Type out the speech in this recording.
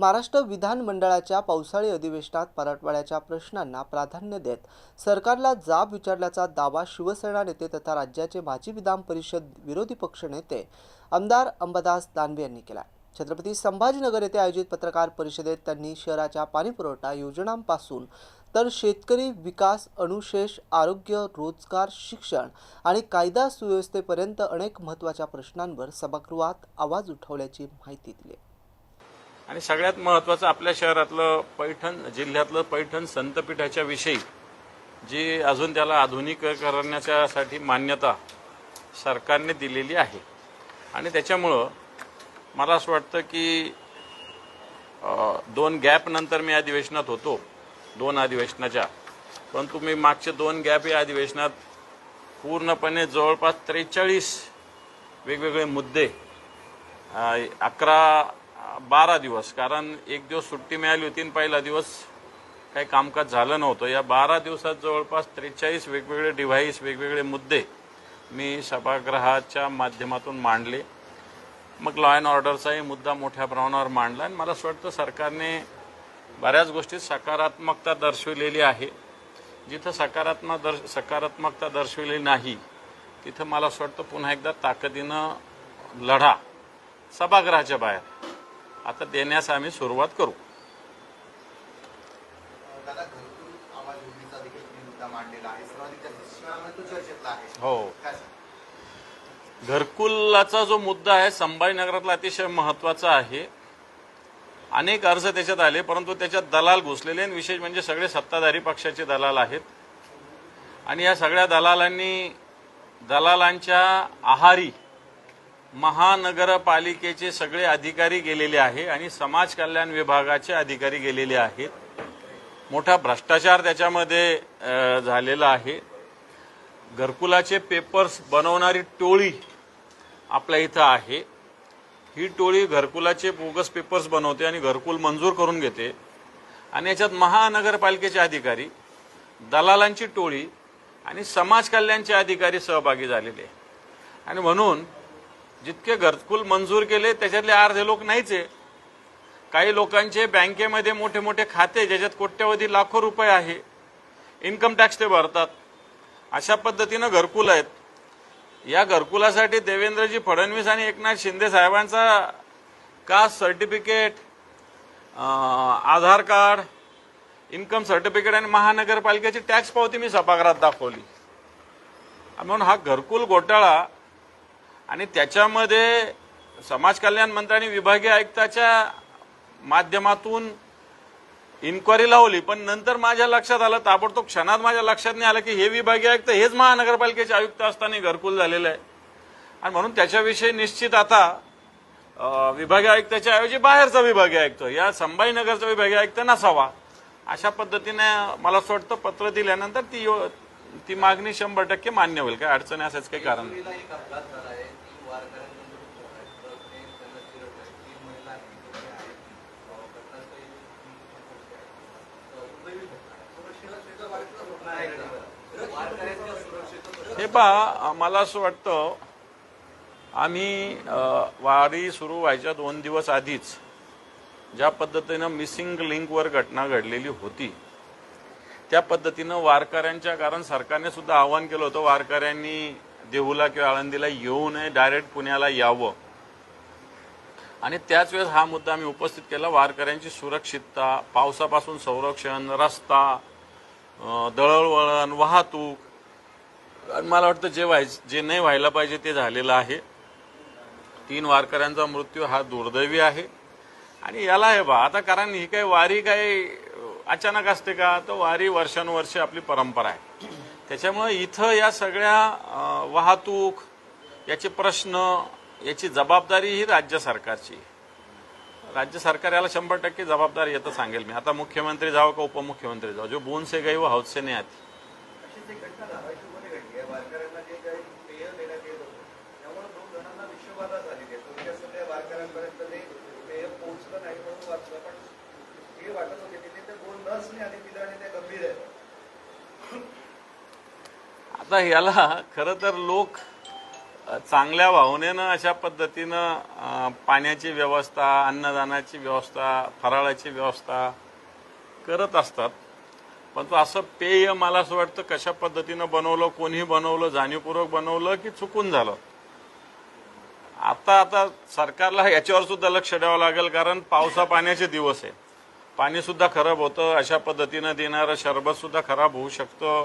महाराष्ट्र विधानमंडळाच्या पावसाळी अधिवेशनात मराठवाड्याच्या प्रश्नांना प्राधान्य देत सरकारला जाब विचारल्याचा दावा शिवसेना नेते तथा राज्याचे माजी विधान परिषद विरोधी पक्षनेते आमदार अंबादास दानवे यांनी केला। छत्रपती संभाजीनगर येथे आयोजित पत्रकार परिषदेत त्यांनी शहराच्या पाणीपुरवठा योजनांपासून तर शेतकरी विकास, अनुशेष, आरोग्य, रोजगार, शिक्षण आणि कायदा सुव्यवस्थेपर्यंत अनेक महत्त्वाच्या प्रश्नांवर सभागृहात आवाज उठवल्याची माहिती दिली। आणि सगळ्यात महत्त्वाचं आपल्या शहरातलं पैठण जिल्ह्यातलं पैठण संतपीठाच्या विषयी जी अजून त्याला आधुनिकीकरणासाठी मान्यता सरकारने दिलेली आहे आणि त्याच्यामुळं मला असं वाटतं की दोन गॅप नंतर मी अधिवेशनात होतो, दोन अधिवेशनाच्या, परंतु मी मागचे दोन गॅप या अधिवेशनात पूर्णपणे जवळपास 43 वेगवेगळे मुद्दे 11-12 दिवस, कारण एक दिवस सुट्टी मिळाली होती आणि पहिला दिवस काही कामकाज झालं नव्हतं। या 12 दिवसात जवळपास 43 वेगवेगळे डिव्हाइस, वेगवेगळे मुद्दे मी सभागृहाच्या माध्यमातून मांडले। मग लॉ अँड ऑर्डरचाही मुद्दा मोठ्या प्रमाणावर मांडला आणि मला असं वाटतं सरकारने बऱ्याच गोष्टीत सकारात्मकता दर्शवलेली आहे। जिथं सकारात्मकता दर्शवलेली नाही तिथं मला असं वाटतं पुन्हा एकदा ताकदीनं लढा सभागृहाच्या बाहेर आता देण्यास आम्ही सुरुवात करू। हो, घरकुलाचा जो मुद्दा आहे संभाजीनगरातला अतिशय महत्त्वाचा आहे। अनेक अर्ज त्याच्यात आले, परंतु त्याच्यात दलाल घुसलेले आणि विशेष म्हणजे सगळे सत्ताधारी पक्षाचे दलाल आहेत आणि या सगळ्या दलालांच्या आहारी महानगरपालिकेचे सगळे अधिकारी गेलेले आहे आणि समाज कल्याण विभागाचे अधिकारी गेलेले आहेत। मोठा भ्रष्टाचार त्याच्यामध्ये झालेला आहे। घरकुलाचे पेपर्स बनवणारी टोळी आपल्या इथं आहे। ही टोळी घरकुलाचे बोगस पेपर्स बनवते आणि घरकुल मंजूर करून घेते आणि याच्यात महानगरपालिकेचे अधिकारी, दलालांची टोळी आणि समाज कल्याणचे अधिकारी सहभागी झालेले आणि म्हणून जितके घरकुल मंजूर केले त्याच्यातले अर्धे लोक नाहीच आहे। काही लोकांचे बँकेमध्ये मोठे मोठे खाते ज्याच्यात कोट्यवधी लाखो रुपये आहे, इन्कम टॅक्स ते भरतात। अशा पद्धतीनं घरकुल आहेत। या घरकुलासाठी देवेंद्रजी फडणवीस आणि एकनाथ शिंदे साहेबांचा कास्ट सर्टिफिकेट, आधार कार्ड, इन्कम सर्टिफिकेट आणि महानगरपालिकेची टॅक्स पावती मी सभागृहात दाखवली। म्हणून हा घरकुल घोटाळा आणि त्याच्यामध्ये समाज कल्याण मंत्र्यांनी विभागीय आयुक्ताच्या माध्यमातून इन्क्वायरी लावली, पण नंतर माझ्या लक्षात आलं, ताबडतोब क्षणात माझ्या लक्षात नाही आलं की हे विभागीय आयुक्त हेच महानगरपालिकेचे आयुक्त असताना घरकुल झालेलं आहे आणि म्हणून त्याच्याविषयी निश्चित आता विभागीय आयुक्ताच्या ऐवजी बाहेरचा विभागीय आयुक्त, या संभाजीनगरचा विभागीय आयुक्त नसावा अशा पद्धतीने मला असं वाटतं पत्र दिल्यानंतर ती मागणी 100% मान्य होईल। काय अडचण असायच काही कारण नाही। हे पहा, मला असं वाटतं आम्ही वारी सुरू व्हायच्या 2 दिवस आधीच ज्या पद्धतीनं मिसिंग लिंकवर घटना घडलेली होती त्या पद्धतीनं वारकऱ्यांच्या, कारण सरकारने सुद्धा आवाहन केलं होतं वारकऱ्यांनी देहूला किंवा आळंदीला येऊ नये, डायरेक्ट पुण्याला यावं आणि त्याच वेळेस हा मुद्दा आम्ही उपस्थित केला। वारकऱ्यांची सुरक्षितता, पावसापासून संरक्षण, रस्ता, दळणवळण, वाहतूक, मला वाटतं जे नाही व्हायला पाहिजे ते झालेलं आहे। 3 वारकऱ्यांचा मृत्यू हा दुर्दैवी आहे आणि याला हे बा आता, कारण ही काही वारी काही अचानक असते का, तर वारी वर्षानुवर्षे आपली परंपरा आहे। त्याच्यामुळे इथं या सगळ्या वाहतूक याचे प्रश्न, याची जबाबदारी ही राज्य सरकारची। राज्य सरकार याला 100% जबाबदार येतं सांगेल मी। आता मुख्यमंत्री जावं का उपमुख्यमंत्री जावं, जो बूंद से गई वो हौद से नहीं आती। आता याला खरं तर लोक चांगल्या भावनेनं अशा पद्धतीनं पाण्याची व्यवस्था, अन्नदानाची व्यवस्था, फराळाची व्यवस्था करत असतात. पण तो असं पेय मला असं वाटतं कशा पद्धतीनं बनवलं, कोणी बनवलं, जाणीवपूर्वक बनवलं की चुकून झालं. आता सरकारला याच्यावर सुद्धा लक्ष द्यावं लागेल, कारण पावसा पाण्याचे दिवस आहे. पाणी सुद्धा खराब होतं, अशा पद्धतीनं देणारं शरबत सुद्धा खराब होऊ शकतं.